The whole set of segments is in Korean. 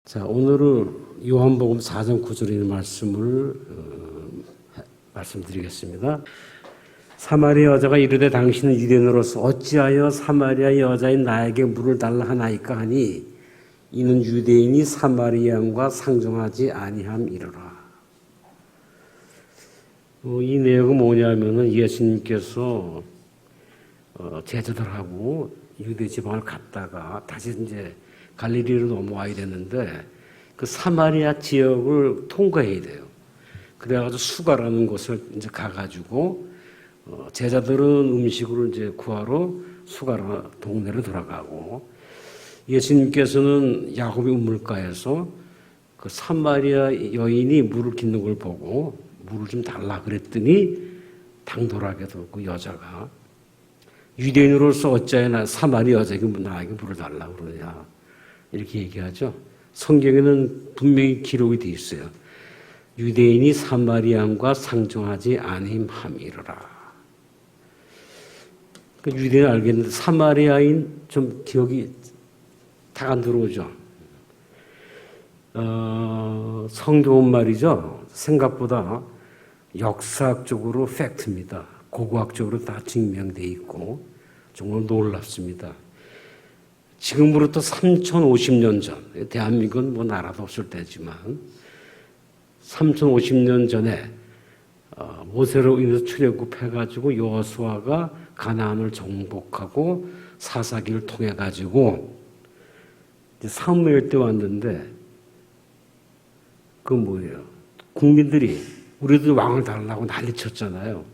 자, 오늘은 요한복음 4장 9절에 있는 말씀을 말씀드리겠습니다. 사마리아 여자가 이르되 당신은 유대인으로서 어찌하여 사마리아 여자인 나에게 물을 달라 하나이까 하니 이는 유대인이 사마리아인과 상종하지 아니함이로라. 이 내용은 뭐냐면은 예수님께서 제자들하고 유대 지방을 갔다가 다시 이제 갈릴리로 넘어와야 되는데 그 사마리아 지역을 통과해야 돼요. 그래가지고 수가라는 곳을 이제 가가지고 제자들은 음식을 이제 구하러 수가라 동네로 돌아가고 예수님께서는 야곱의 우물가에서 그 사마리아 여인이 물을 깃는 걸 보고 물을 좀 달라 그랬더니 당돌하게도 그 여자가 유대인으로서 어찌하여 사마리아 여자에게 나에게 물을 달라 그러냐 이렇게 얘기하죠. 성경에는 분명히 기록이 되어 있어요. 유대인이 사마리아인과 상종하지 아니함이로라. 그 유대인 알겠는데 사마리아인 좀 기억이 다 안 들어오죠. 성경은 말이죠. 생각보다 역사학적으로 팩트입니다. 고고학적으로 다 증명되어 있고 정말 놀랍습니다. 지금으로부터 3050년 전, 대한민국은 뭐 나라도 없을 때지만 3050년 전에 모세로 인해서 출애굽해가지고 여호수아가 가나안을 정복하고 사사기를 통해가지고 사무엘 때 왔는데 그 뭐예요? 국민들이 우리도 왕을 달라고 난리쳤잖아요.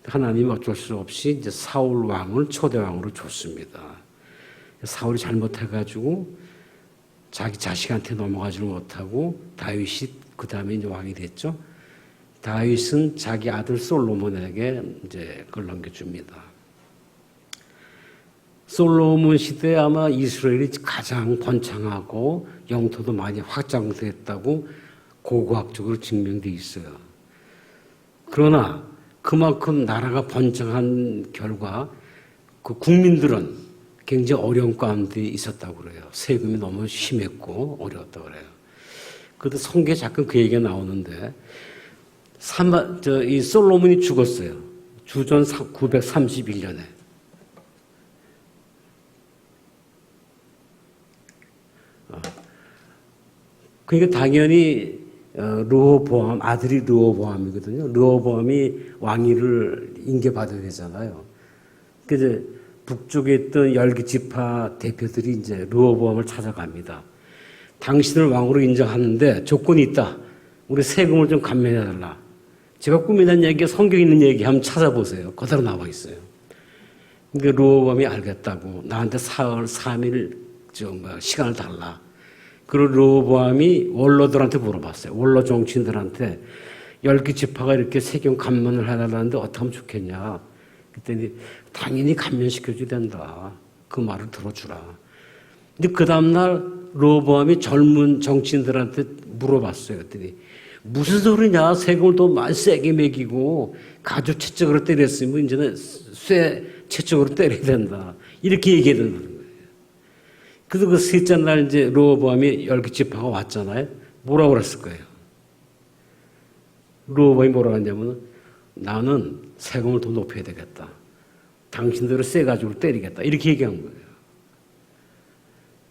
하나님이 어쩔 수 없이 이제 사울 왕을 초대 왕으로 줬습니다. 사울이 잘못해가지고 자기 자식한테 넘어가지를 못하고 다윗이 그 다음에 이제 왕이 됐죠. 다윗은 자기 아들 솔로몬에게 이제 그걸 넘겨줍니다. 솔로몬 시대에 아마 이스라엘이 가장 번창하고 영토도 많이 확장됐다고 고고학적으로 증명되어 있어요. 그러나 그만큼 나라가 번창한 결과 그 국민들은 굉장히 어려운 가운데 있었다고 그래요. 세금이 너무 심했고 어려웠다고 그래요. 그래도 성경에 잠깐 그 얘기가 나오는데 이 솔로몬이 죽었어요. 주전 931년에. 그러니까 당연히 르호보암 아들이 르호보암이거든요. 르호보암이 왕위를 인계받아야 되잖아요. 그래서 북쪽에 있던 10개 지파 대표들이 이제 르호보암을 찾아갑니다. 당신을 왕으로 인정하는데 조건이 있다. 우리 세금을 좀 감면해달라. 제가 꾸미는 얘기가 성경에 있는 얘기 한번 찾아보세요. 그대로 나와 있어요. 그러니까 르호보암이 알겠다고 나한테 사흘 3일 시간을 달라. 그리고 르호보암이 원로들한테 물어봤어요. 원로 정치인들한테 10개 지파가 이렇게 세금 감면을 해달라는데 어떻게 하면 좋겠냐. 그랬더니 당연히 감면시켜줘야 된다. 그 말을 들어주라. 근데 그 다음날 르호보암이 젊은 정치인들한테 물어봤어요. 그랬더니 무슨 소리냐. 세금을 더 많이 세게 매기고 가족 채찍으로 때렸으면 이제는 쇠 채찍으로 때려야 된다. 이렇게 얘기해야 된다는 거예요. 그래서 그 셋째 날 이제 르호보암이 10개 지파가 왔잖아요. 뭐라고 그랬을 거예요. 르호보암이 뭐라고 했냐면 나는 세금을 더 높여야 되겠다. 당신들을 세가지고 때리겠다. 이렇게 얘기한 거예요.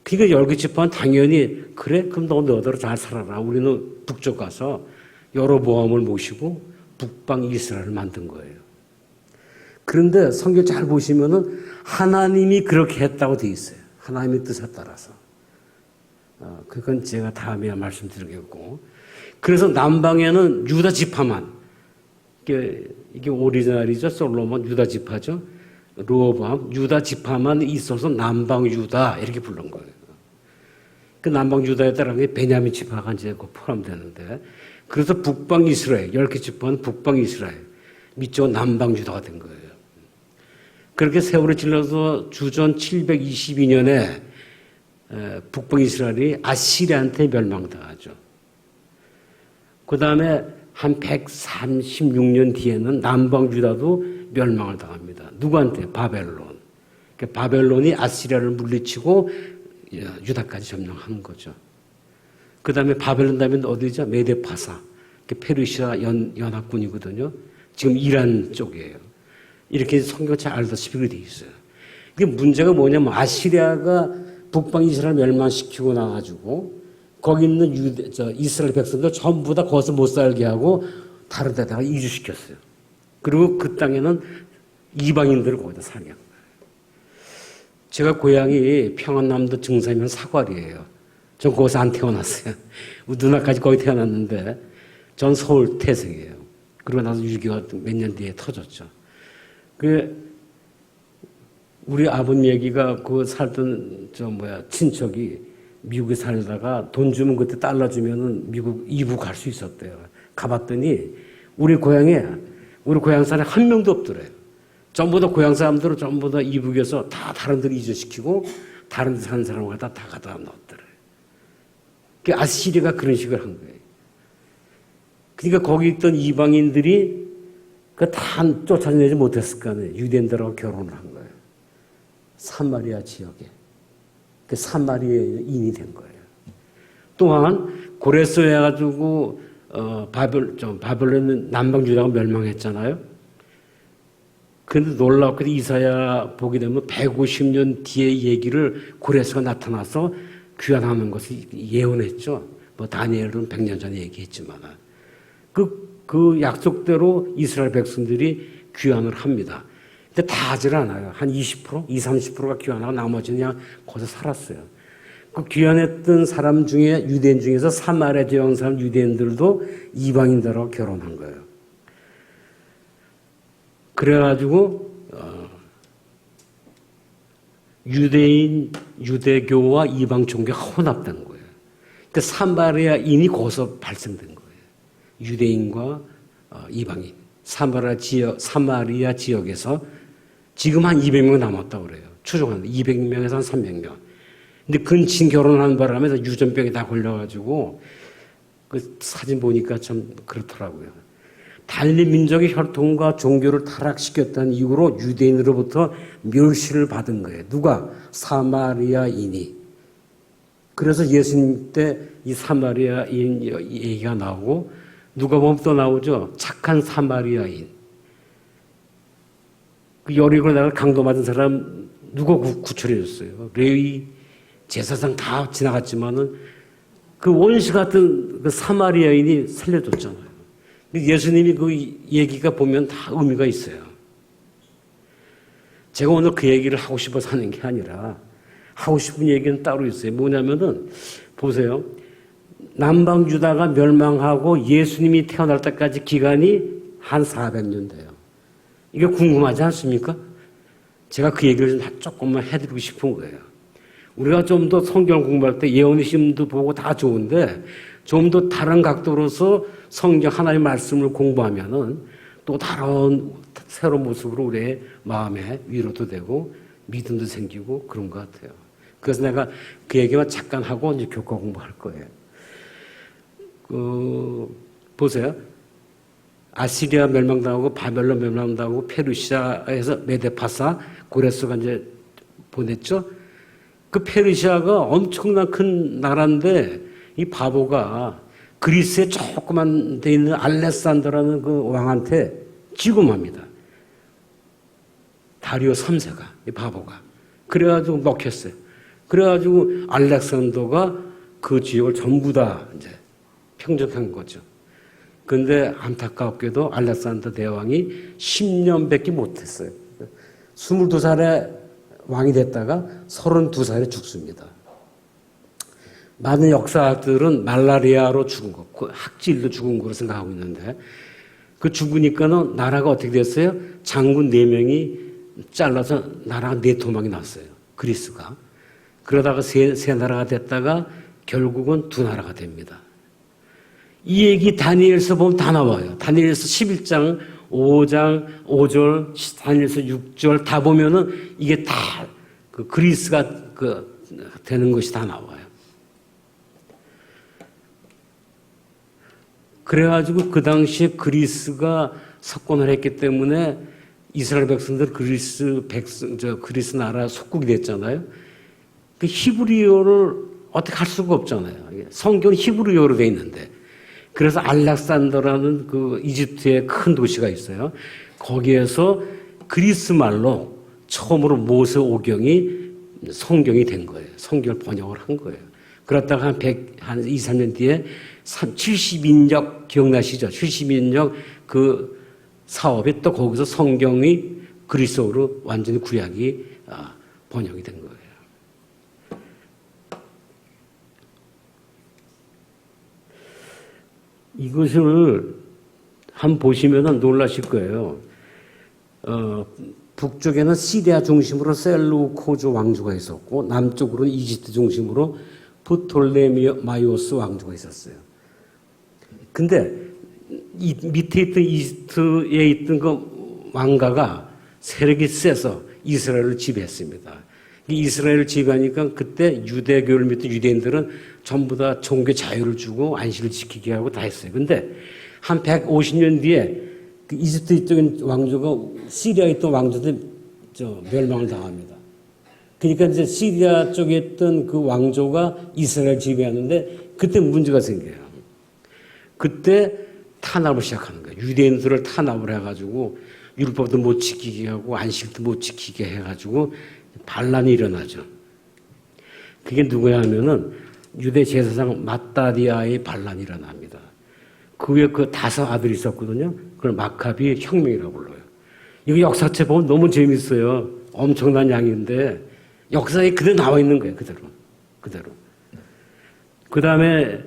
그러니까 10개 지파는 당연히 그래? 그럼 너희들 잘 살아라. 우리는 북쪽 가서 여로보암을 모시고 북방 이스라엘을 만든 거예요. 그런데 성경 잘 보시면은 하나님이 그렇게 했다고 돼 있어요. 하나님의 뜻에 따라서. 그건 제가 다음에 말씀드리겠고. 그래서 남방에는 유다 지파만 이게 오리지널이죠. 솔로몬 유다 지파죠. 르호보암 유다 지파만 있어서 남방 유다 이렇게 부른 거예요. 그 남방 유다에 따른 게 베냐민 지파가 이제 포함되는데 그래서 북방 이스라엘 10개 지파는 북방 이스라엘 밑쪽은 남방 유다가 된 거예요. 그렇게 세월이 질러서 주전 722년에 북방 이스라엘이 아시리아한테 멸망당하죠. 그 다음에 한 136년 뒤에는 남방 유다도 멸망을 당합니다. 누구한테? 바벨론. 바벨론이 아시리아를 물리치고 유다까지 점령하는 거죠. 그 다음에 바벨론 다음에 어디죠? 메데파사. 페르시아 연합군이거든요. 지금 이란 쪽이에요. 이렇게 성경 잘 알다시피 그렇게 돼 있어요. 이게 문제가 뭐냐면 아시리아가 북방 이스라엘 멸망시키고 나가지고 거기 있는 이스라엘 백성들 전부 다 거기서 못 살게 하고 다른 데다가 이주시켰어요. 그리고 그 땅에는 이방인들을 거기다 살게 한 거예요. 제가 고향이 평안남도 증산면 사거리예요. 전 거기서 안 태어났어요. 누나까지 거기 태어났는데 전 서울 태생이에요. 그러고 나서 6.25 몇 년 뒤에 터졌죠. 우리 아버님 얘기가 그 살던 친척이 미국에 살다가 돈 주면 그때 달러 주면은 미국 이북 갈 수 있었대요. 가봤더니 우리 고향 사람 한 명도 없더래요. 전부 다 고향 사람들은 전부 다 이북에서 다 다른 데로 이주시키고 다른 데 사는 사람을 다 갖다 넣었더래요. 그 아시리가 그런 식으로 한 거예요. 그러니까 거기 있던 이방인들이 다 쫓아내지 못했을 거 아니에요. 유대인들하고 결혼을 한 거예요. 사마리아 지역에. 그 사마리아인이 된 거예요. 또한 고레스에 해가지고 바벨론 남방 유다가 멸망했잖아요. 근데 놀랍게도 이사야 보게 되면 150년 뒤의 얘기를 고레스가 나타나서 귀환하는 것을 예언했죠. 다니엘은 100년 전에 얘기했지만 그 약속대로 이스라엘 백성들이 귀환을 합니다. 근데 다 하질 않아요. 한 20%, 30%가 귀환하고 나머지는 그냥 거기서 살았어요. 그 귀환했던 사람 중에 유대인 중에서 사마리아 지역 사람 유대인들도 이방인들하고 결혼한 거예요. 그래가지고 유대교와 이방 종교가 혼합된 거예요. 그 사마리아인이 거기서 발생된 거예요. 유대인과 이방인. 사마리아 지역에서 지금 한 200명 남았다고 그래요. 추정하는데 200명에서 한 300명. 근데 근친 결혼하는 바람에 유전병이 다 걸려가지고 그 사진 보니까 참 그렇더라고요. 달리 민족의 혈통과 종교를 타락시켰다는 이유로 유대인으로부터 멸시를 받은 거예요. 누가? 사마리아인이. 그래서 예수님 때 이 사마리아인 얘기가 나오고 누가 보면 또 나오죠. 착한 사마리아인. 그 여리고에 나가 강도 맞은 사람 누가 구출해 줬어요. 레위 제사상 다 지나갔지만은 그 원시 같은 그 사마리아인이 살려줬잖아요. 예수님이 그 얘기가 보면 다 의미가 있어요. 제가 오늘 그 얘기를 하고 싶어서 하는 게 아니라 하고 싶은 얘기는 따로 있어요. 뭐냐면은 보세요. 남방 유다가 멸망하고 예수님이 태어날 때까지 기간이 한 400년 돼요. 이게 궁금하지 않습니까? 제가 그 얘기를 조금만 해드리고 싶은 거예요. 우리가 좀 더 성경 공부할 때 예언의심도 보고 다 좋은데 좀 더 다른 각도로서 성경 하나의 말씀을 공부하면은 또 다른 새로운 모습으로 우리의 마음에 위로도 되고 믿음도 생기고 그런 것 같아요. 그래서 내가 그 얘기만 잠깐 하고 이제 교과 공부할 거예요. 보세요. 아시리아 멸망당하고 바벨론 멸망당하고 페르시아에서 메데파사 고레스가 이제 보냈죠. 그 페르시아가 엄청난 큰 나라인데 이 바보가 그리스에 조그만 데 있는 알렉산더라는 그 왕한테 지금합니다. 다리오 3세가 이 바보가 그래가지고 먹혔어요. 그래가지고 알렉산더가 그 지역을 전부 다 이제 평정한 거죠. 근데 안타깝게도 알렉산더 대왕이 10년밖에 못했어요. 22살에 왕이 됐다가 32살에 죽습니다. 많은 역사학들은 말라리아로 죽은 거, 학질로 죽은 거로 생각하고 있는데 그 죽으니까는 나라가 어떻게 됐어요? 장군 4명이 잘라서 나라가 4토막이 났어요. 그리스가. 그러다가 세 나라가 됐다가 결국은 2나라가 됩니다. 이 얘기 다니엘서 보면 다 나와요. 다니엘서 11장, 5장, 5절, 다니엘서 6절 다 보면은 이게 다 그 그리스가 되는 것이 다 나와요. 그래가지고 그 당시에 그리스가 석권을 했기 때문에 이스라엘 백성들 그리스 나라 속국이 됐잖아요. 그 히브리어를 어떻게 할 수가 없잖아요. 성경은 히브리어로 돼 있는데. 그래서 알렉산더라는 그 이집트의 큰 도시가 있어요. 거기에서 그리스 말로 처음으로 모세오경이 성경이 된 거예요. 성경을 번역을 한 거예요. 그러다가 한 2, 3년 뒤에 70인역 기억나시죠? 70인역 그 사업이 또 거기서 성경이 그리스어로 완전히 구약이 번역이 된 거예요. 이것을 한번 보시면 놀라실 거예요. 북쪽에는 시리아 중심으로 셀루코즈 왕조가 있었고 남쪽으로는 이집트 중심으로 프톨레마이오스 왕조가 있었어요. 근데 이 밑에 있던 이집트에 있던 그 왕가가 세력이 세서 이스라엘을 지배했습니다. 이스라엘을 지배하니까 그때 유대교를 믿던 유대인들은 전부 다 종교 자유를 주고 안식을 지키게 하고 다 했어요. 근데 한 150년 뒤에 그 이집트 있던 왕조가 시리아에 있던 왕조들 멸망을 당합니다. 그러니까 이제 시리아 쪽에 있던 그 왕조가 이스라엘 지배하는데 그때 문제가 생겨요. 그때 탄압을 시작하는 거예요. 유대인들을 탄압을 해가지고 율법도 못 지키게 하고 안식도 못 지키게 해가지고 반란이 일어나죠. 그게 누구야 하면은 유대 제사장 마따디아의 반란이 일어납니다. 그 위에 그 5 아들이 있었거든요. 그걸 마카비 혁명이라고 불러요. 이거 역사책 보면 너무 재밌어요. 엄청난 양인데 역사에 그대로 나와 있는 거예요. 그대로. 그 다음에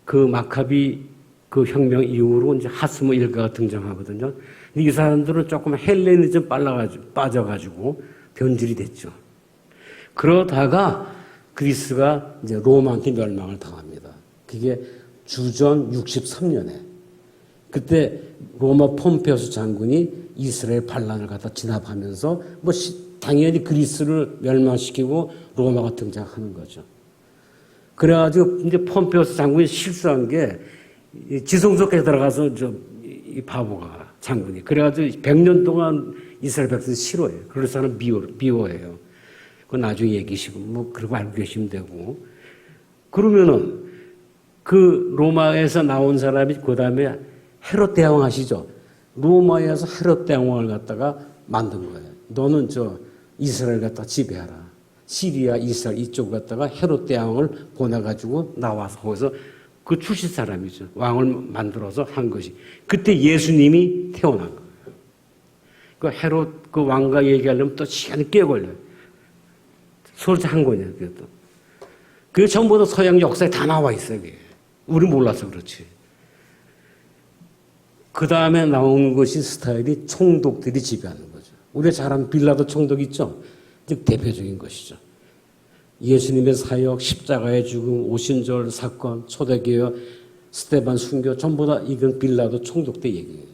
그 마카비 그 혁명 이후로 이제 하스모 일가가 등장하거든요. 이 사람들은 조금 헬레니즘 빠져가지고 변질이 됐죠. 그러다가 그리스가 이제 로마한테 멸망을 당합니다. 그게 주전 63년에 그때 로마 폼페우스 장군이 이스라엘 반란을 갖다 진압하면서 당연히 그리스를 멸망시키고 로마가 등장하는 거죠. 그래가지고 이제 폼페우스 장군이 실수한 게 지성소까지 들어가서 이 바보가 장군이 그래가지고 100년 동안 이스라엘 백성이 싫어해요. 그래서 하는 미워해요. 그건 나중에 얘기시고 그러고 알고 계시면 되고 그러면은 그 로마에서 나온 사람이 그 다음에 헤롯 대왕 아시죠? 로마에서 헤롯 대왕을 갖다가 만든 거예요. 너는 이스라엘 갖다 지배하라. 시리아, 이스라엘 이쪽 갖다가 헤롯 대왕을 보내가지고 나와서 거기서 그 출신 사람이죠. 왕을 만들어서 한 것이. 그때 예수님이 태어난 거예요. 그 헤롯 그 왕과 얘기하려면 또 시간이 꽤 걸려요. 솔직히 한 거냐, 그것도. 그게 전부 다 서양 역사에 다 나와 있어요, 그게. 우리 몰라서 그렇지. 그 다음에 나온 것이 스타일이 총독들이 지배하는 거죠. 우리가 잘 아는 빌라도 총독 있죠? 즉 대표적인 것이죠. 예수님의 사역, 십자가의 죽음, 오신절 사건, 초대교회, 스테반 순교 전부 다 이건 빌라도 총독 때 얘기예요.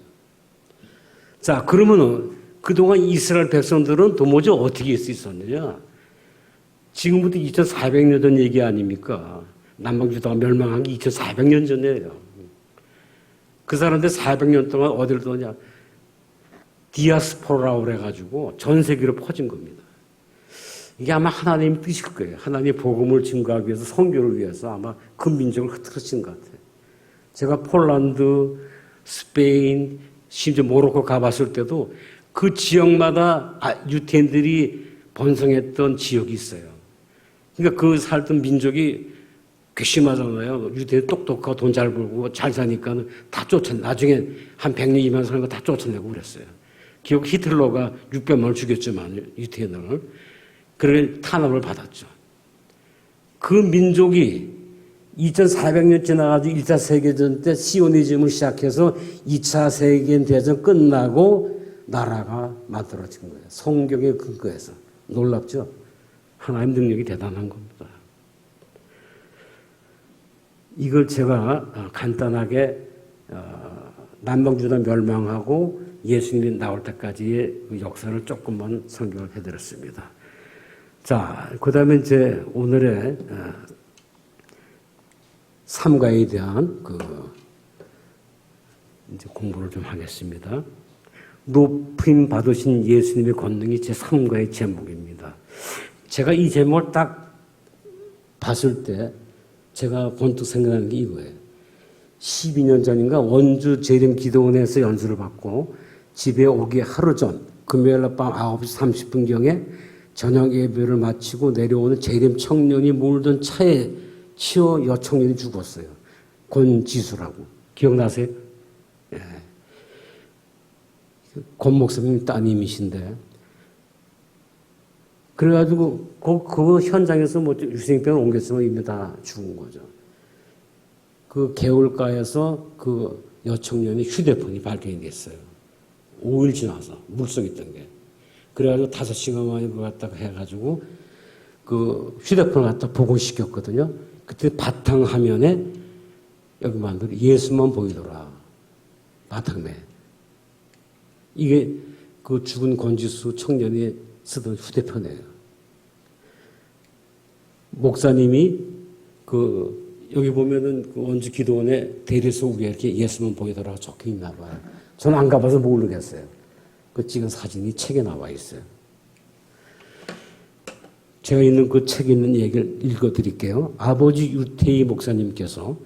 자, 그러면은 그동안 이스라엘 백성들은 도무지 어떻게 할 수 있었느냐? 지금부터 2400년 전 얘기 아닙니까? 남방주다가 멸망한 게 2400년 전이에요. 그 사람들 400년 동안 어디를 떠냐? 디아스포라고 그래가지고 전 세계로 퍼진 겁니다. 이게 아마 하나님의 뜻일 거예요. 하나님의 복음을 증거하기 위해서 선교를 위해서 아마 그 민족을 흐트러진 것 같아요. 제가 폴란드, 스페인, 심지어 모로코 가봤을 때도 그 지역마다 유태인들이 번성했던 지역이 있어요. 그러니까 그 살던 민족이 괘씸하잖아요. 유대인 똑똑하고 돈 잘 벌고 잘 사니까 다 나중에 한 100년, 200년 사는 거 다 쫓아내고 그랬어요. 기억 히틀러가 600만을 죽였지만 유태인을. 그래 탄압을 받았죠. 그 민족이 2400년 지나가지고 1차 세계대전 때 시오니즘을 시작해서 2차 세계대전 끝나고 나라가 만들어진 거예요. 성경의 근거에서. 놀랍죠? 하나님 능력이 대단한 겁니다. 이걸 제가 간단하게 남방주다 멸망하고 예수님이 나올 때까지의 역사를 조금만 설명을 해드렸습니다. 자, 그 다음에 이제 오늘의 삼가에 대한 이제 공부를 좀 하겠습니다. 높임 받으신 예수님의 권능이 제 3가의 제목입니다. 제가 이 제목을 딱 봤을 때 제가 번뜩 생각나는 게 이거예요. 12년 전인가 원주 재림기도원에서 연수를 받고 집에 오기 하루 전 금요일 밤 9시 30분경에 저녁 예배를 마치고 내려오는 재림 청년이 몰던 차에 치여 여청년이 죽었어요. 권지수라고. 기억나세요? 예. 권 목사님 따님이신데. 그래가지고 그 현장에서 뭐 유생병을 옮겼으면 이미 다 죽은 거죠. 그 개울가에서 그 여청년의 휴대폰이 발견이 됐어요. 5일 지나서 물속 있던 게. 그래가지고 5시간 만에 그거 갖다가 해가지고 그 휴대폰을 갖다 복원시켰거든요. 그때 바탕화면에 여기 만들어 예수만 보이더라. 바탕에. 이게 그 죽은 권지수 청년이 쓰던 휴대폰이에요. 목사님이 여기 보면은 그 원주 기도원에 대리소 위에 이렇게 예수만 보이더라 적혀 있나 봐요. 저는 안 가봐서 모르겠어요. 그 찍은 사진이 책에 나와 있어요. 제가 있는 그 책에 있는 얘기를 읽어드릴게요. 아버지 유태희 목사님께서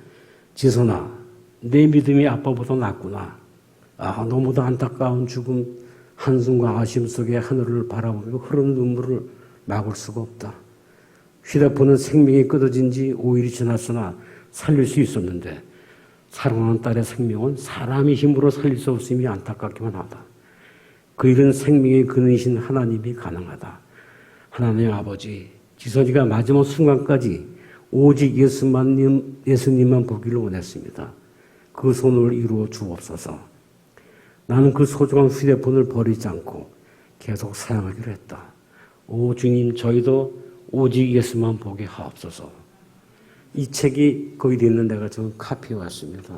지선아, 내 믿음이 아빠보다 낫구나. 너무도 안타까운 죽음, 한숨과 아쉬움 속에 하늘을 바라보며 흐르는 눈물을 막을 수가 없다. 휴대폰은 생명이 끊어진 지 5일이 지났으나 살릴 수 있었는데 사랑하는 딸의 생명은 사람의 힘으로 살릴 수 없음이 안타깝기만 하다. 그 일은 생명의 근원이신 하나님이 가능하다. 하나님 아버지, 지선이가 마지막 순간까지 오직 예수님만 보기를 원했습니다. 그 소원을 이루어 주옵소서. 나는 그 소중한 휴대폰을 버리지 않고 계속 사용하기로 했다. 오 주님, 저희도 오직 예수만 보게 하옵소서. 이 책이 거기 있는 데가 저 카피해 왔습니다.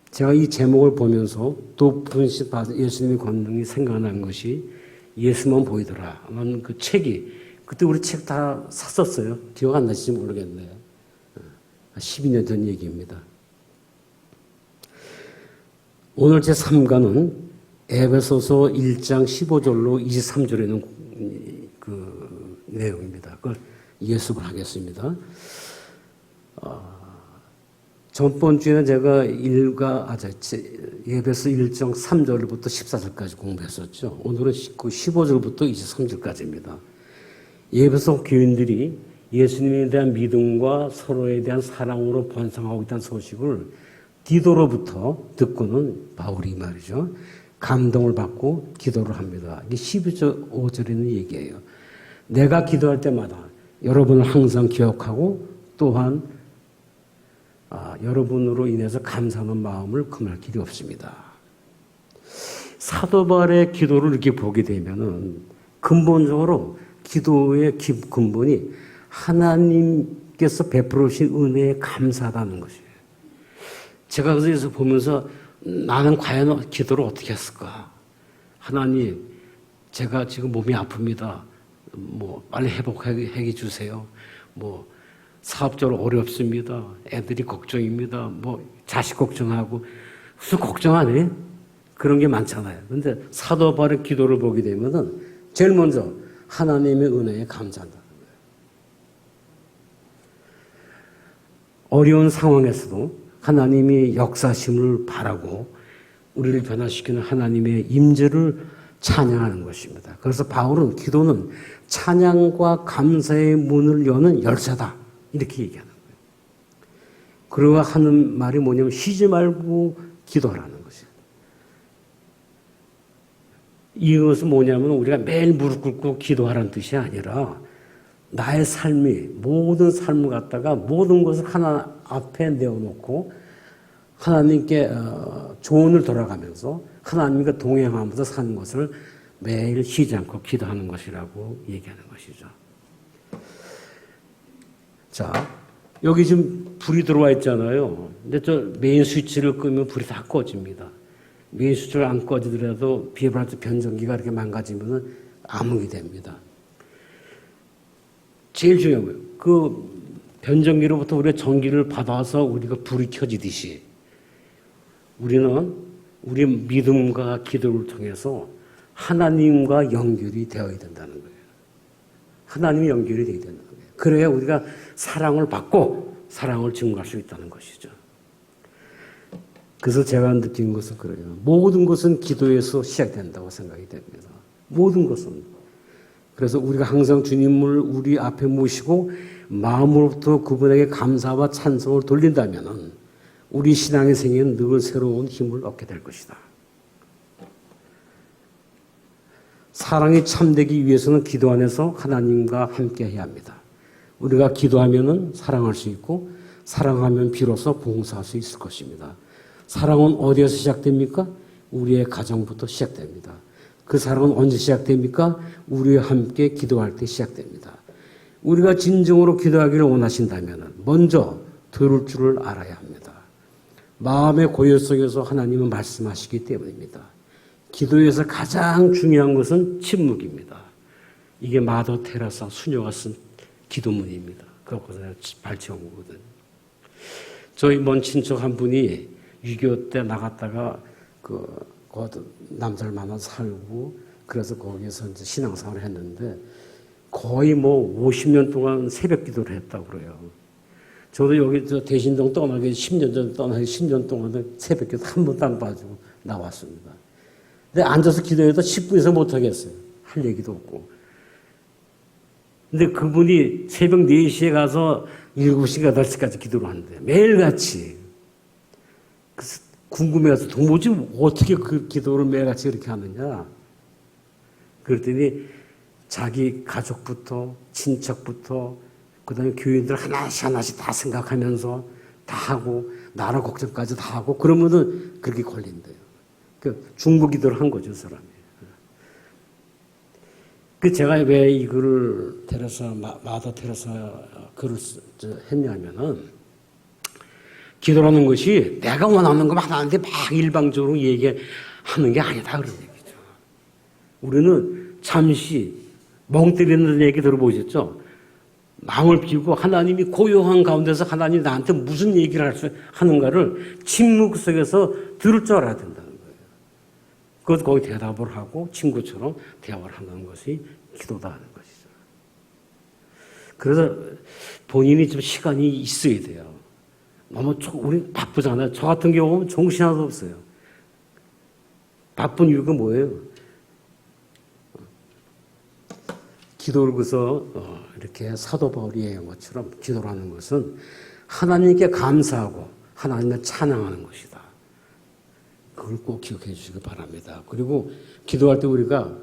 제가 이 제목을 보면서 또 분식 받은 예수님의 권능이 생각나는 것이 예수만 보이더라. 나는 그 책이 그때 우리 책 다 샀었어요. 기억 안 나실지 모르겠네요. 12년 전 얘기입니다. 오늘 제 3가는 에베소서 1장 15절로 23절에 있는 그 내용입니다. 그걸 예습을 하겠습니다. 전번 주에는 제가 에베소 1장 3절부터 14절까지 공부했었죠. 오늘은 15절부터 23절까지입니다. 에베소 교인들이 예수님에 대한 믿음과 서로에 대한 사랑으로 번성하고 있다는 소식을 디도로부터 듣고는 바울이 말이죠. 감동을 받고 기도를 합니다. 이게 12절 있는 얘기예요. 내가 기도할 때마다 여러분을 항상 기억하고 또한 여러분으로 인해서 감사하는 마음을 금할 길이 없습니다. 사도 바울의 기도를 이렇게 보게 되면은 근본적으로 기도의 근본이 하나님께서 베풀어 주신 은혜에 감사하다는 것이에요. 제가 그래서 보면서 나는 과연 기도를 어떻게 했을까? 하나님, 제가 지금 몸이 아픕니다. 빨리 회복해 주세요. 사업적으로 어렵습니다. 애들이 걱정입니다. 자식 걱정하고. 무슨 걱정 안 해? 그런 게 많잖아요. 그런데 사도 바울의 기도를 보게 되면은 제일 먼저 하나님의 은혜에 감사한다는 거예요. 어려운 상황에서도 하나님이 역사심을 바라고 우리를 변화시키는 하나님의 임재를 찬양하는 것입니다. 그래서 바울은 기도는 찬양과 감사의 문을 여는 열쇠다. 이렇게 얘기하는 거예요. 그리고 하는 말이 뭐냐면 쉬지 말고 기도하라는 것이에요. 이것은 뭐냐면 우리가 매일 무릎 꿇고 기도하라는 뜻이 아니라 나의 삶이 모든 삶을 갖다가 모든 것을 하나 앞에 내어놓고 하나님께 조언을 돌아가면서 하나님과 동행하면서 사는 것을 매일 쉬지 않고 기도하는 것이라고 얘기하는 것이죠. 자, 여기 지금 불이 들어와 있잖아요. 근데 저 메인 스위치를 끄면 불이 다 꺼집니다. 메인 스위치를 안 꺼지더라도 비브라토 변전기가 이렇게 망가지면 암흑이 됩니다. 제일 중요한 거예요. 그 변전기로부터 우리가 전기를 받아서 우리가 불이 켜지듯이 우리는 우리 믿음과 기도를 통해서 하나님과 연결이 되어야 된다는 거예요. 하나님이 연결이 되어야 된다는 거예요. 그래야 우리가 사랑을 받고 사랑을 증거할 수 있다는 것이죠. 그래서 제가 느낀 것은 그래요. 모든 것은 기도에서 시작된다고 생각이 됩니다. 모든 것은. 그래서 우리가 항상 주님을 우리 앞에 모시고 마음으로부터 그분에게 감사와 찬송을 돌린다면 우리 신앙의 생애는 늘 새로운 힘을 얻게 될 것이다. 사랑이 참되기 위해서는 기도 안에서 하나님과 함께 해야 합니다. 우리가 기도하면 사랑할 수 있고 사랑하면 비로소 봉사할 수 있을 것입니다. 사랑은 어디에서 시작됩니까? 우리의 가정부터 시작됩니다. 그 사랑은 언제 시작됩니까? 우리와 함께 기도할 때 시작됩니다. 우리가 진정으로 기도하기를 원하신다면 먼저 들을 줄을 알아야 합니다. 마음의 고요 속에서 하나님은 말씀하시기 때문입니다. 기도에서 가장 중요한 것은 침묵입니다. 이게 마더 테레사 수녀가 쓴 기도문입니다. 그것도 발췌한 거거든요. 저희 먼 친척 한 분이 6.25 때 나갔다가 그 남자를 만나 살고 그래서 거기에서 이제 신앙생활을 했는데 거의 뭐 50년 동안 새벽 기도를 했다고 그래요. 저도 여기 대신동 떠나기 10년 전 떠나기 10년 동안 새벽 기도 한 번도 안 빠지고 나왔습니다. 근데 앉아서 기도해도 10분 이상 못 하겠어요. 할 얘기도 없고. 근데 그분이 새벽 4시에 가서 7시, 8시까지 기도를 하는데 매일같이. 그래서 궁금해서 도무지 어떻게 그 기도를 매일같이 이렇게 하느냐. 그랬더니 자기 가족부터 친척부터 그다음에 교인들 하나씩 다 생각하면서 다 하고 나라 걱정까지 다 하고 그러면은 그렇게 걸린대요. 그 중보 기도를 한 거죠, 사람이. 그 제가 왜 이 글을 마더 테레사 글을 했냐면은 기도라는 것이 내가 원하는 것만 하나한테 막 일방적으로 얘기하는 게 아니다 그런 얘기죠. 우리는 잠시 멍 때리는 얘기 들어보셨죠? 마음을 비우고 하나님이 고요한 가운데서 하나님이 나한테 무슨 얘기를 하는가를 침묵 속에서 들을 줄 알아야 된다는 거예요. 그것도 거기 대답을 하고 친구처럼 대화를 한다는 것이 기도다 하는 것이죠. 그래서 본인이 좀 시간이 있어야 돼요. 너무 우리 바쁘잖아요. 저 같은 경우는 정신 하나도 없어요. 바쁜 이유가 뭐예요? 기도를 그래서 이렇게 사도 바울이 얘기한 것처럼 기도를 하는 것은 하나님께 감사하고 하나님을 찬양하는 것이다. 그걸 꼭 기억해 주시기 바랍니다. 그리고 기도할 때 우리가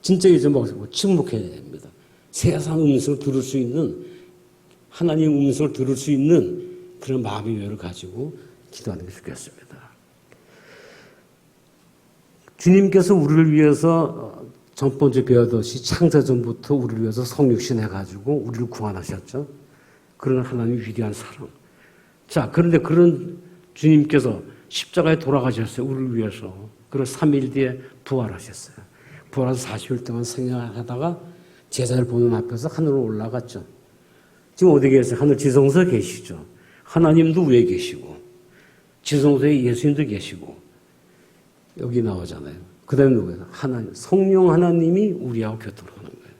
진짜 잊어먹고 침묵해야 됩니다. 세상 음성을 들을 수 있는 하나님 음성을 들을 수 있는 그런 마음의 여유를 가지고 기도하는 게 좋겠습니다. 주님께서 우리를 위해서 첫 번째 배우듯이 창세전부터 우리를 위해서 성육신 해가지고 우리를 구원하셨죠. 그런 하나님의 위대한 사랑. 자, 그런데 그런 주님께서 십자가에 돌아가셨어요. 우리를 위해서. 그리고 3일 뒤에 부활하셨어요. 부활해서 40일 동안 생활하다가 제자를 보는 앞에서 하늘로 올라갔죠. 지금 어디 계세요? 하늘 지성소에 계시죠. 하나님도 위에 계시고 지성소에 예수님도 계시고 여기 나오잖아요. 그 다음에 누구예요? 하나님, 성령 하나님이 우리하고 교통을 하는 거예요.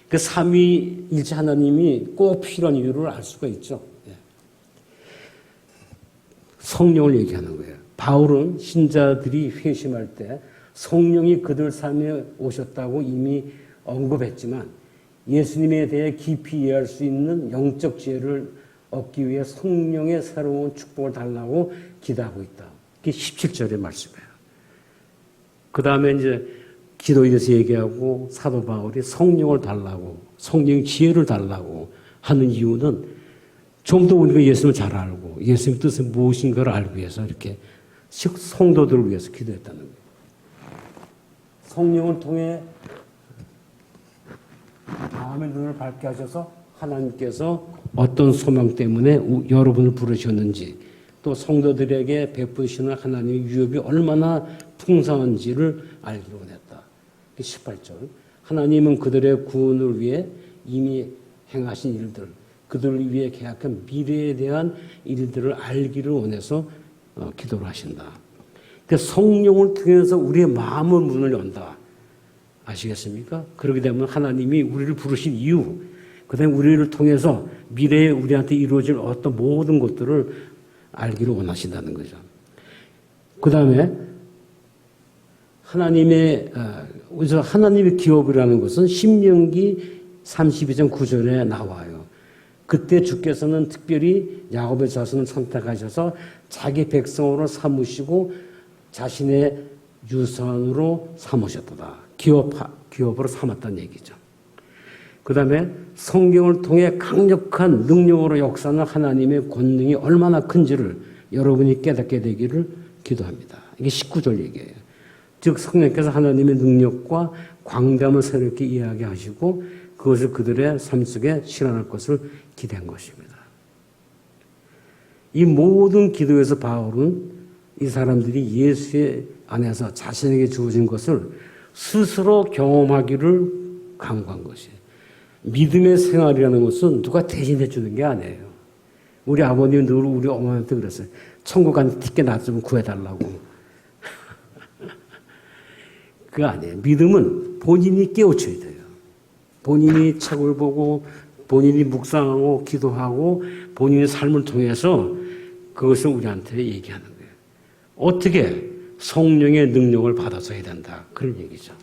그 삼위일체 하나님이 꼭 필요한 이유를 알 수가 있죠. 성령을 얘기하는 거예요. 바울은 신자들이 회심할 때 성령이 그들 삶에 오셨다고 이미 언급했지만 예수님에 대해 깊이 이해할 수 있는 영적 지혜를 얻기 위해 성령의 새로운 축복을 달라고 기도하고 있다. 그게 17절의 말씀이에요. 그 다음에 이제 기도에 대해서 얘기하고 사도 바울이 성령을 달라고, 성령 지혜를 달라고 하는 이유는 좀 더 우리가 예수님을 잘 알고 예수님 뜻이 무엇인가를 알기 위해서 이렇게 성도들을 위해서 기도했다는 거예요. 성령을 통해 마음의 눈을 밝게 하셔서 하나님께서 어떤 소망 때문에 여러분을 부르셨는지 또 성도들에게 베푸시는 하나님의 유업이 얼마나 풍성한지를 알기로 원했다. 18절. 하나님은 그들의 구원을 위해 이미 행하신 일들, 그들을 위해 계약한 미래에 대한 일들을 알기를 원해서 기도를 하신다. 그러니까 성령을 통해서 우리의 마음의 문을 연다. 아시겠습니까? 그렇게 되면 하나님이 우리를 부르신 이유, 그 다음에 우리를 통해서 미래에 우리한테 이루어질 어떤 모든 것들을 알기를 원하신다는 거죠. 그 다음에 하나님의 기업이라는 것은 신명기 32장 9절에 나와요. 그때 주께서는 특별히 야곱의 자손을 선택하셔서 자기 백성으로 삼으시고 자신의 유산으로 삼으셨다. 기업으로 삼았다는 얘기죠. 그 다음에 성경을 통해 강력한 능력으로 역사하는 하나님의 권능이 얼마나 큰지를 여러분이 깨닫게 되기를 기도합니다. 이게 19절 얘기예요. 즉 성령께서 하나님의 능력과 광담을 새롭게 이야기하시고 그것을 그들의 삶 속에 실현할 것을 기대한 것입니다. 이 모든 기도에서 바울은 이 사람들이 예수의 안에서 자신에게 주어진 것을 스스로 경험하기를 강구한 것이에요. 믿음의 생활이라는 것은 누가 대신해 주는 게 아니에요. 우리 아버님은 늘 우리 어머니한테 그랬어요. 천국 가는 티켓 나 좀 구해달라고. 그거 아니에요. 믿음은 본인이 깨우쳐야 돼요. 본인이 책을 보고 본인이 묵상하고 기도하고 본인의 삶을 통해서 그것을 우리한테 얘기하는 거예요. 어떻게? 성령의 능력을 받아서 해야 된다. 그런 얘기죠.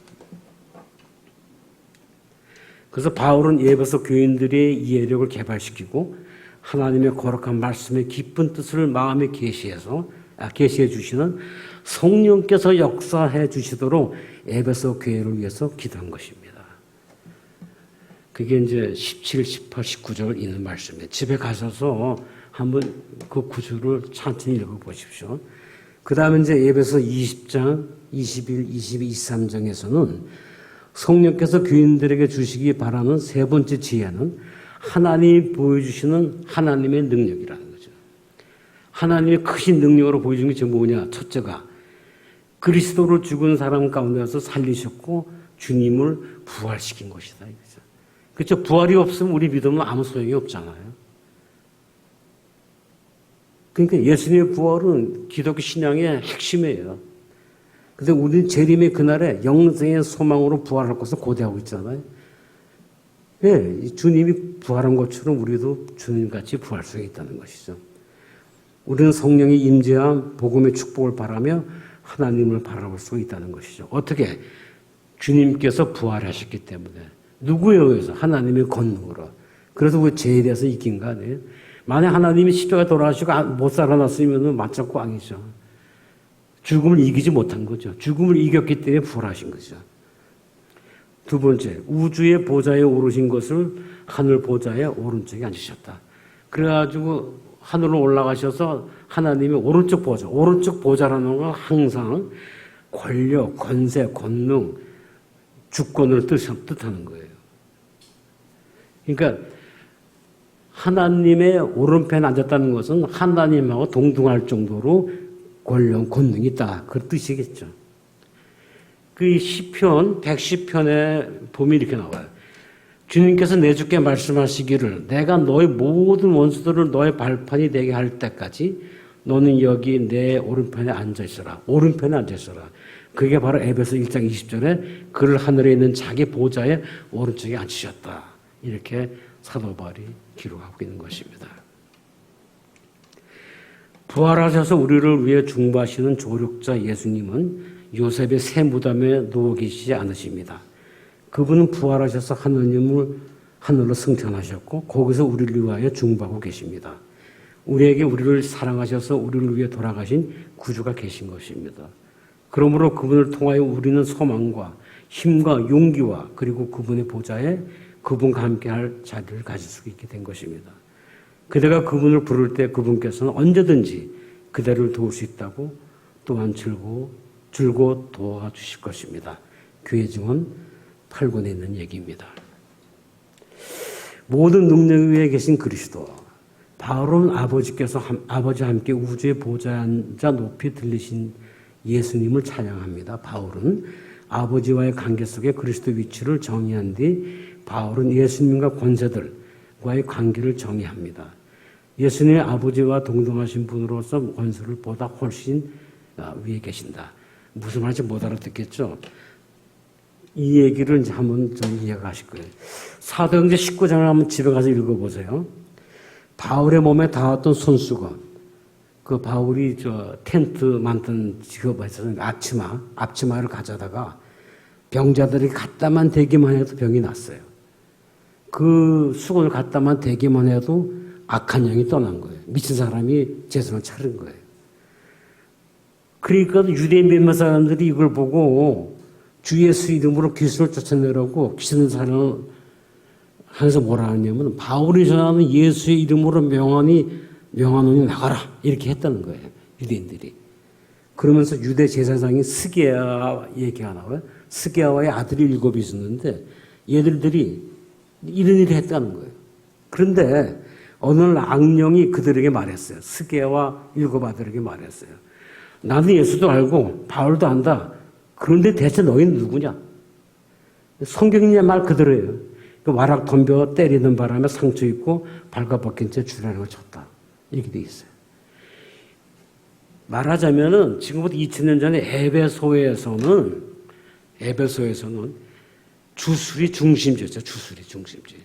그래서 바울은 에베소 교인들의 이해력을 개발시키고 하나님의 거룩한 말씀의 깊은 뜻을 마음에 계시해 주시는 성령께서 역사해 주시도록 에베소 교회를 위해서 기도한 것입니다. 그게 이제 17, 18, 19절 있는 말씀이에요. 집에 가셔서 한번 그 구절을 천천히 읽어보십시오. 그 다음에 이제 에베소 20장, 21, 22, 23장에서는 성령께서 교인들에게 주시기 바라는 세 번째 지혜는 하나님이 보여주시는 하나님의 능력이라는 거죠. 하나님의 크신 능력으로 보여주는 게 지금 뭐냐? 첫째가 그리스도를 죽은 사람 가운데서 살리셨고 주님을 부활시킨 것이다. 이거죠. 그렇죠? 부활이 없으면 우리 믿음은 아무 소용이 없잖아요. 그러니까 예수님의 부활은 기독교 신앙의 핵심이에요. 근데 우리는 재림의 그날에 영생의 소망으로 부활할 것을 고대하고 있잖아요. 예, 주님이 부활한 것처럼 우리도 주님같이 부활할 수 있다는 것이죠. 우리는 성령의 임재한 복음의 축복을 바라며 하나님을 바라볼 수 있다는 것이죠. 어떻게? 주님께서 부활하셨기 때문에. 누구에 의해서? 하나님의 권능으로. 그래서 그 죄에 대해서 이긴 거 아니에요? 만약 하나님이 십자가에 돌아가시고 못 살아났으면 맞짱 꽝이죠. 죽음을 이기지 못한 거죠. 죽음을 이겼기 때문에 부활하신 거죠. 두 번째, 우주의 보좌에 오르신 것을 하늘 보좌의 오른쪽에 앉으셨다. 그래가지고 하늘로 올라가셔서 하나님의 오른쪽 보좌라는 건 항상 권력, 권세, 권능, 주권을 뜻하는 거예요. 그러니까 하나님의 오른편에 앉았다는 것은 하나님하고 동등할 정도로 권력, 권능이 있다. 그 뜻이겠죠. 그 시편 110편에 보면 이렇게 나와요. 주님께서 내주께 말씀하시기를 내가 너의 모든 원수들을 너의 발판이 되게 할 때까지 너는 여기 내 오른편에 앉아 있어라. 오른편에 앉아 있어라. 그게 바로 에베소 1장 20절에 그를 하늘에 있는 자기 보좌의 오른쪽에 앉히셨다. 이렇게 사도 바울이 기록하고 있는 것입니다. 부활하셔서 우리를 위해 중보하시는 조력자 예수님은 요셉의 새 무덤에 누워 계시지 않으십니다. 그분은 부활하셔서 하늘로 승천하셨고 거기서 우리를 위하여 중보하고 계십니다. 우리에게 우리를 사랑하셔서 우리를 위해 돌아가신 구주가 계신 것입니다. 그러므로 그분을 통하여 우리는 소망과 힘과 용기와 그리고 그분의 보좌에 그분과 함께할 자리를 가질 수 있게 된 것입니다. 그대가 그분을 부를 때 그분께서는 언제든지 그대를 도울 수 있다고 또한 줄곧 도와주실 것입니다. 교회 증언 8권에 있는 얘기입니다. 모든 능력 위에 계신 그리스도, 바울은 아버지와 함께 우주의 보좌에 앉아 높이 들리신 예수님을 찬양합니다. 바울은 아버지와의 관계 속에 그리스도 위치를 정의한 뒤 바울은 예수님과 권세들과의 관계를 정의합니다. 예수님의 아버지와 동등하신 분으로서 원수를 보다 훨씬 위에 계신다. 무슨 말인지 못 알아듣겠죠? 이 얘기를 이제 한번 좀 이해가 하실 거예요. 사도행전 19장을 한번 집에 가서 읽어보세요. 바울의 몸에 닿았던 손수건, 그 바울이 저 텐트 만든 직업에서는 앞치마를 가져다가 병자들이 갖다만 대기만 해도 병이 났어요. 그 수건을 갖다만 대기만 해도 악한 영이 떠난 거예요. 미친 사람이 재산을 차린 거예요. 그러니까 유대인 몇몇 사람들이 이걸 보고 주 예수 이름으로 귀신을 쫓아내라고 귀신 사람을 하면서 뭐라 하냐면 바울이 전하는 예수의 이름으로 명하노니 나가라 이렇게 했다는 거예요. 유대인들이. 그러면서 유대 제사장이 스게아 얘기가 나와요. 스게아와의 아들이 7이 있었는데 얘들이 이런 일을 했다는 거예요. 그런데 어느 날 악령이 그들에게 말했어요. 스게아와 7 아들에게 말했어요. 나는 예수도 알고 바울도 안다. 그런데 대체 너희는 누구냐? 성경이냐 말 그대로예요. 와락 덤벼 때리는 바람에 상처 입고 발가벗긴 채 주라를 쳤다. 이렇게 돼 있어요. 말하자면은 지금부터 2000년 전에 에베소에서는 주술이 중심지였죠. 주술이 중심지.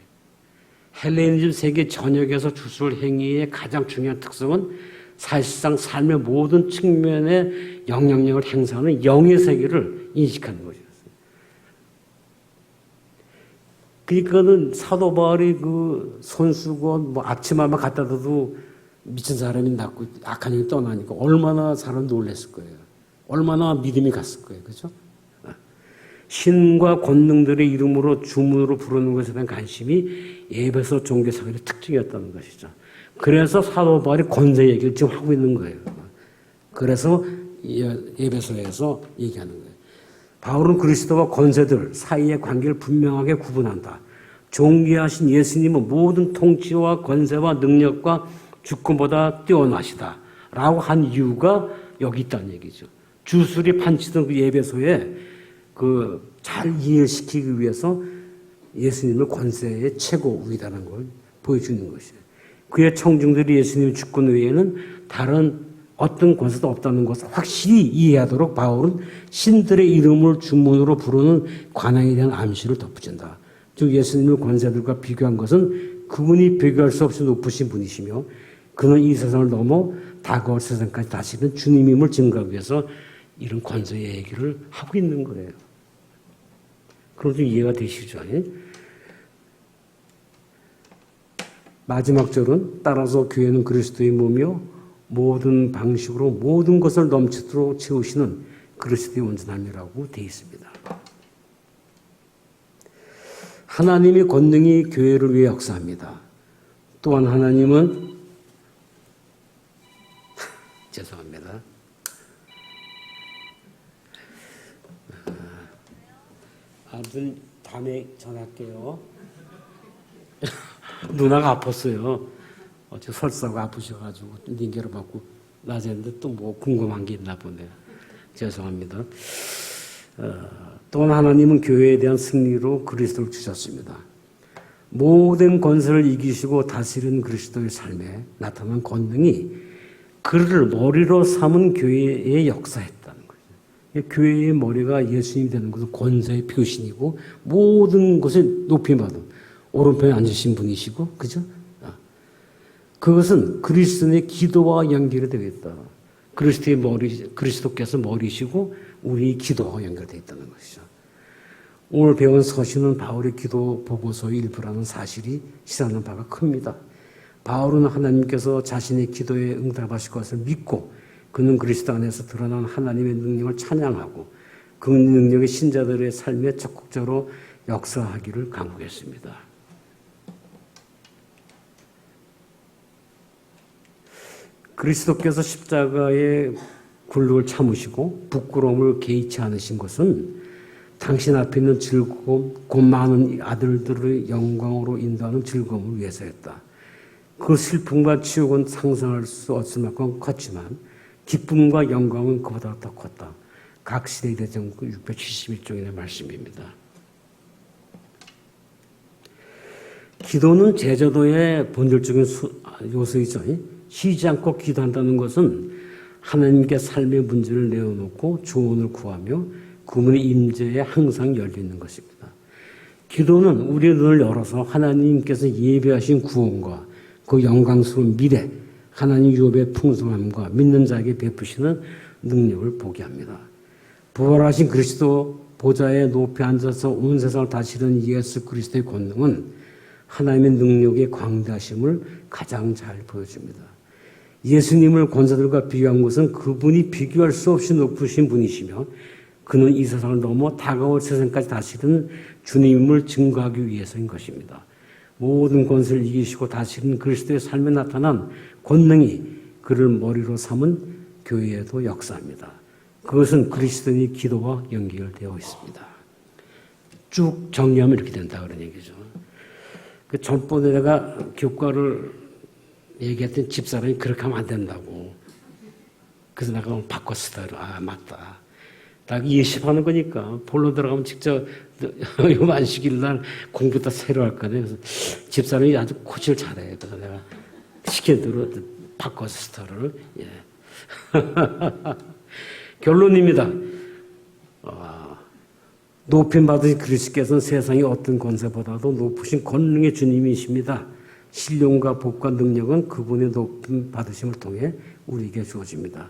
헬레니즘 세계 전역에서 주술 행위의 가장 중요한 특성은 사실상 삶의 모든 측면에 영향력을 행사하는 영의 세계를 인식하는 것이었어요. 그러니까는 사도 바울이 그 손수건 앞치마만 갖다 둬도 미친 사람이 낫고 악한 영이 떠나니까 얼마나 사람 놀랐을 거예요. 얼마나 믿음이 갔을 거예요. 그렇죠? 신과 권능들의 이름으로 주문으로 부르는 것에 대한 관심이 에베소 종교사회의 특징이었다는 것이죠. 그래서 사도 바울이 권세 얘기를 지금 하고 있는 거예요. 그래서 에베소에서 얘기하는 거예요. 바울은 그리스도와 권세들 사이의 관계를 분명하게 구분한다. 존귀하신 예수님은 모든 통치와 권세와 능력과 주권보다 뛰어나시다. 라고 한 이유가 여기 있다는 얘기죠. 주술이 판치던 그 에베소에 잘 이해시키기 위해서 예수님을 권세의 최고 위다라는 걸 보여주는 것이에요. 그의 청중들이 예수님의 주권 외에는 다른 어떤 권세도 없다는 것을 확실히 이해하도록 바울은 신들의 이름을 주문으로 부르는 관행에 대한 암시를 덧붙인다. 즉 예수님을 권세들과 비교한 것은 그분이 비교할 수 없이 높으신 분이시며 그는 이 세상을 넘어 다가올 세상까지 다시는 주님임을 증거하기 위해서 이런 권세의 얘기를 하고 있는 거예요. 그럼 좀 이해가 되시죠? 마지막 절은 따라서 교회는 그리스도의 몸이요 모든 방식으로 모든 것을 넘치도록 채우시는 그리스도의 온전함이라고 되어 있습니다. 하나님의 권능이 교회를 위해 역사합니다. 또한 하나님은 죄송합니다. 아무튼 다음에 전할게요. 누나가 아팠어요. 어제 설사가 아프셔가지고 링게를 받고 낮에는데 또 뭐 궁금한 게 있나 보네요. 죄송합니다. 또한 하나님은 교회에 대한 승리로 그리스도를 주셨습니다. 모든 권세를 이기시고 다스리는 그리스도의 삶에 나타난 권능이 그를 머리로 삼은 교회에 역사했다는 거죠. 교회의 머리가 예수님이 되는 것은 권세의 표신이고 모든 것을 높임받은 오른편에 앉으신 분이시고 그죠? 그것은 그리스도의 기도와 연결이 되어 있다. 그리스도께서 머리시고 우리 기도와 연결되어 있다는 것이죠. 오늘 배운 서신은 바울의 기도 보고서의 일부라는 사실이 시사하는 바가 큽니다. 바울은 하나님께서 자신의 기도에 응답하실 것을 믿고 그는 그리스도 안에서 드러난 하나님의 능력을 찬양하고 그 능력의 신자들의 삶에 적극적으로 역사하기를 강구했습니다. 그리스도께서 십자가의 굴욕을 참으시고 부끄러움을 개의치 않으신 것은 당신 앞에 있는 즐거움, 곧 많은 아들들의 영광으로 인도하는 즐거움을 위해서였다. 그 슬픔과 치욕은 상상할 수 없을 만큼 컸지만 기쁨과 영광은 그보다 더 컸다. 각 시대의 대정부 671쪽의 말씀입니다. 기도는 제자도의 본질적인 요소이죠. 쉬지 않고 기도한다는 것은 하나님께 삶의 문제를 내어놓고 조언을 구하며 그분의 임재에 항상 열리는 것입니다. 기도는 우리의 눈을 열어서 하나님께서 예배하신 구원과 그 영광스러운 미래, 하나님 유업의 풍성함과 믿는 자에게 베푸시는 능력을 보게 합니다. 부활하신 그리스도 보좌에 높이 앉아서 온 세상을 다스리는 예수 그리스도의 권능은 하나님의 능력의 광대하심을 가장 잘 보여줍니다. 예수님을 권사들과 비교한 것은 그분이 비교할 수 없이 높으신 분이시며 그는 이 세상을 넘어 다가올 세상까지 다스리는 주님을 증거하기 위해서인 것입니다. 모든 권세를 이기시고 다스리는 그리스도의 삶에 나타난 권능이 그를 머리로 삼은 교회에도 역사합니다. 그것은 그리스도인의 기도와 연결되어 있습니다. 쭉 정리하면 이렇게 된다 그런 얘기죠. 그 전번에 내가 교과를 얘기했더니 집사람이 그렇게 하면 안 된다고. 그래서 내가 바꿨어. 아, 맞다. 딱 예습하는 거니까 본론 들어가면 직접 요만식일 날 공부부터 새로 할 거네. 그래서 집사람이 아주 코치를 잘해. 그래서 내가 시킨 대로 바꿨어 스타를. 예. 결론입니다. 높임 받으신 그리스도께서는 세상의 어떤 권세보다도 높으신 권능의 주님이십니다. 신령과 복과 능력은 그분의 높임 받으심을 통해 우리에게 주어집니다.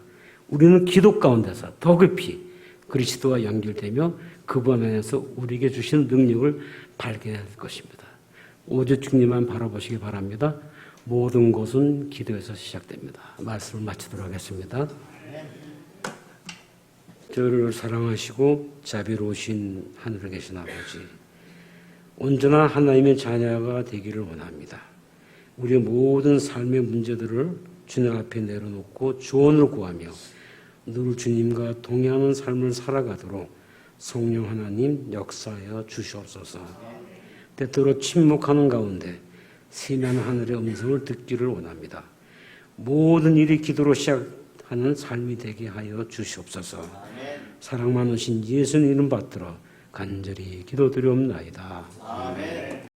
우리는 기도 가운데서 더 깊이 그리스도와 연결되며 그분 안에서 우리에게 주시는 능력을 발견할 것입니다. 오직 주님만 바라보시기 바랍니다. 모든 것은 기도에서 시작됩니다. 말씀을 마치도록 하겠습니다. 저를 사랑하시고 자비로우신 하늘에 계신 아버지, 온전한 하나님의 자녀가 되기를 원합니다. 우리의 모든 삶의 문제들을 주님 앞에 내려놓고 조언을 구하며 늘 주님과 동행하는 삶을 살아가도록 성령 하나님 역사하여 주시옵소서. 때때로 침묵하는 가운데 세미한 하늘의 음성을 듣기를 원합니다. 모든 일이 기도로 시작하는 삶이 되게 하여 주시옵소서. 사랑 많으신 예수님 이름 받들어 간절히 기도드리옵나이다. 아멘.